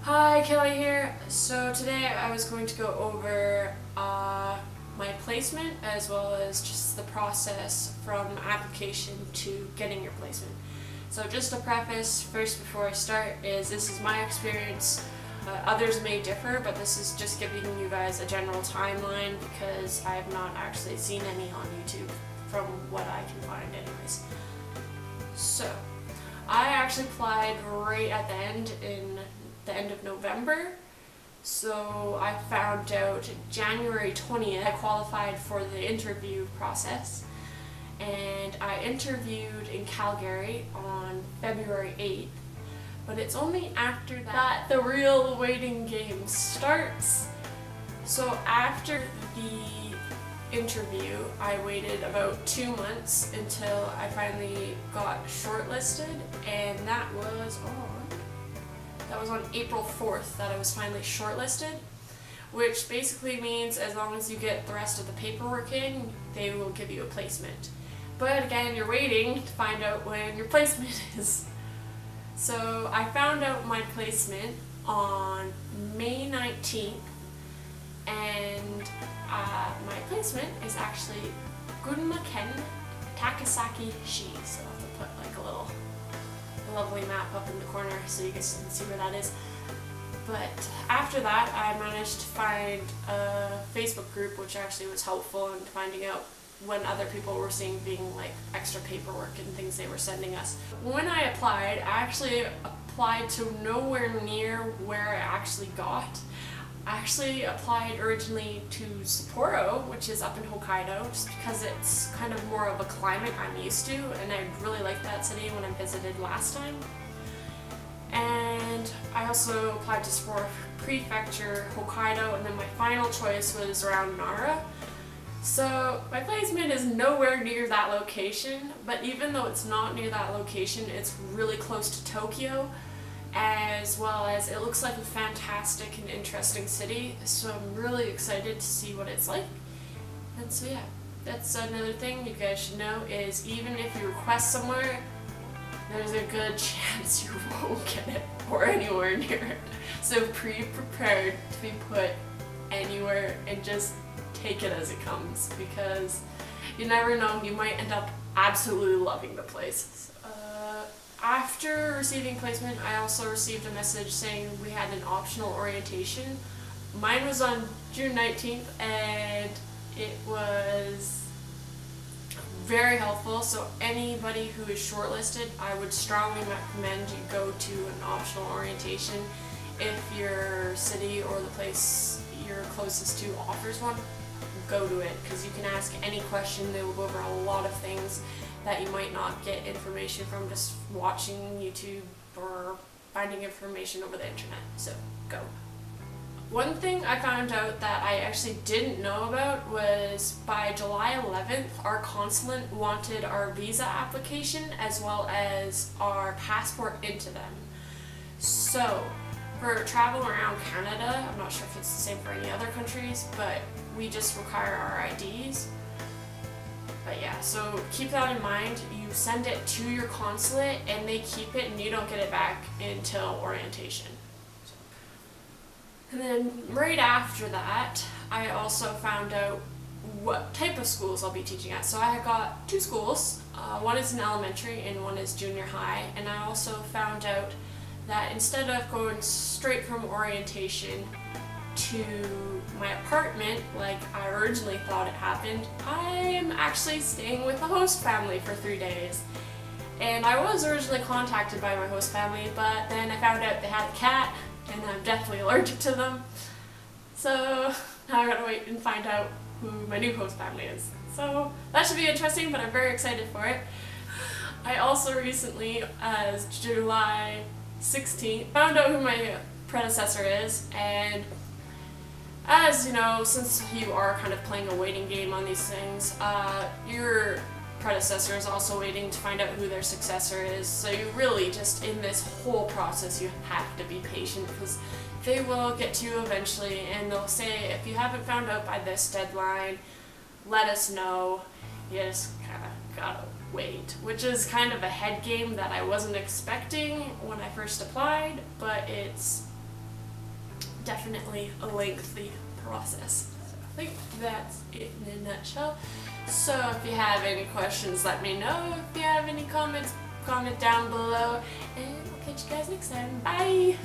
Hi, Kelly here. So today I was going to go over my placement as well as just the process from application to getting your placement. So just a preface first before I start is this is my experience. Others may differ, but this is just giving you guys a general timeline because I have not actually seen any on YouTube from what I can find anyways. So I actually applied right at the end of November. So I found out January 20th I qualified for the interview process, and I interviewed in Calgary on February 8th, but it's only after that the real waiting game starts. So after the interview I waited about 2 months until I finally got shortlisted, and that was on April 4th that I was finally shortlisted, which basically means as long as you get the rest of the paperwork in, they will give you a placement. But again, you're waiting to find out when your placement is. So I found out my placement on May 19th, and my placement is actually Gunma-ken Takasaki-shi. So I'll have to put like a little lovely map up in the corner so you guys can see where that is. But after that I managed to find a Facebook group, which actually was helpful in finding out when other people were seeing being like extra paperwork and things they were sending us. When I applied, I actually applied to nowhere near where I actually got. I actually applied originally to Sapporo, which is up in Hokkaido, just because it's kind of more of a climate I'm used to, and I really liked that city when I visited last time. And I also applied to Sapporo Prefecture, Hokkaido, and then my final choice was around Nara. So my placement is nowhere near that location, but even though it's not near that location, it's really close to Tokyo, as well as it looks like a fantastic and interesting city, so I'm really excited to see what it's like. And so yeah, that's another thing you guys should know is even if you request somewhere, there's a good chance you won't get it or anywhere near it. So be prepared to be put anywhere and just take it as it comes, because you never know, you might end up absolutely loving the place. After receiving placement, I also received a message saying we had an optional orientation. Mine was on June 19th, and it was very helpful. So anybody who is shortlisted, I would strongly recommend you go to an optional orientation if your city or the place you're closest to offers one. Go to it, because you can ask any question. They will go over a lot of things that you might not get information from just watching YouTube or finding information over the internet. So go. One thing I found out that I actually didn't know about was by July 11th our consulate wanted our visa application as well as our passport into them. So for travel around Canada, I'm not sure if it's the same for any other countries, but we just require our IDs. But yeah, so keep that in mind. You send it to your consulate and they keep it, and you don't get it back until orientation. And then right after that, I also found out what type of schools I'll be teaching at. So I got two schools. One is an elementary and one is junior high. And I also found out that instead of going straight from orientation to my apartment like I originally thought it happened, I am actually staying with the host family for 3 days. And I was originally contacted by my host family, but then I found out they had a cat and I'm deathly allergic to them. So now I gotta wait and find out who my new host family is. So that should be interesting, but I'm very excited for it. I also recently, as July 16th, found out who my predecessor is, and as you know, since you are kind of playing a waiting game on these things, your predecessor is also waiting to find out who their successor is. So you really just, in this whole process, you have to be patient, because they will get to you eventually and they'll say, if you haven't found out by this deadline, let us know. You just kind of gotta wait, which is kind of a head game that I wasn't expecting when I first applied, but it's definitely a lengthy process. So I think that's it in a nutshell. So if you have any questions, let me know. If you have any comments, comment down below, and I'll catch you guys next time. Bye!